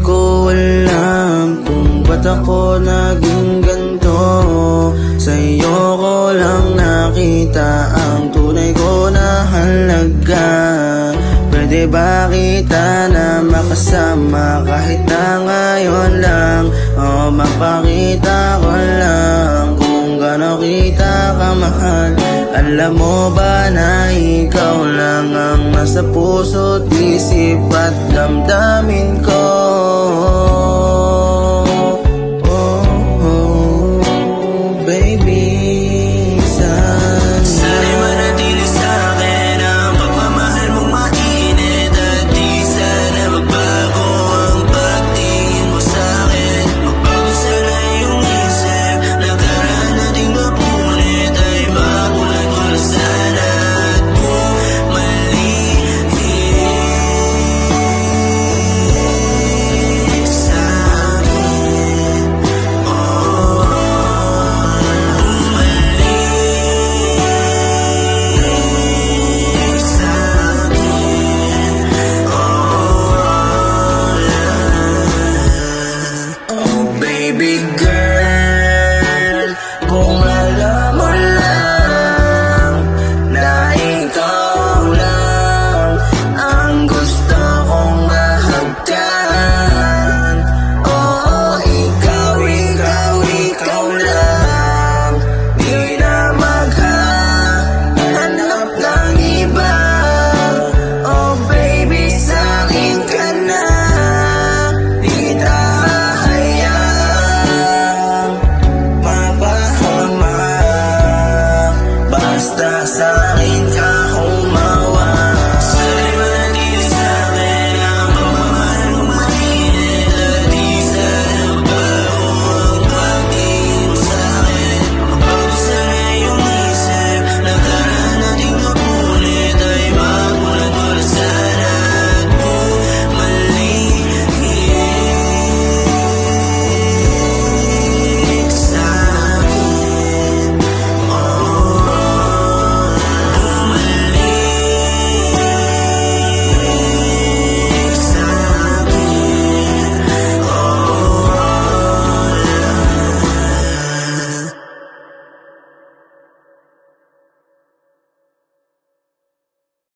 ko alam kung ba't ako naging ganito. Sa'yo ko lang nakita ang tunay ko na halaga. Pwede ba kita na makasama kahit na ngayon lang? O mapakita ko lang kung gaano kita kamahal. Alam mo ba na ikaw lang ang nasa puso't isip at damdamin ko?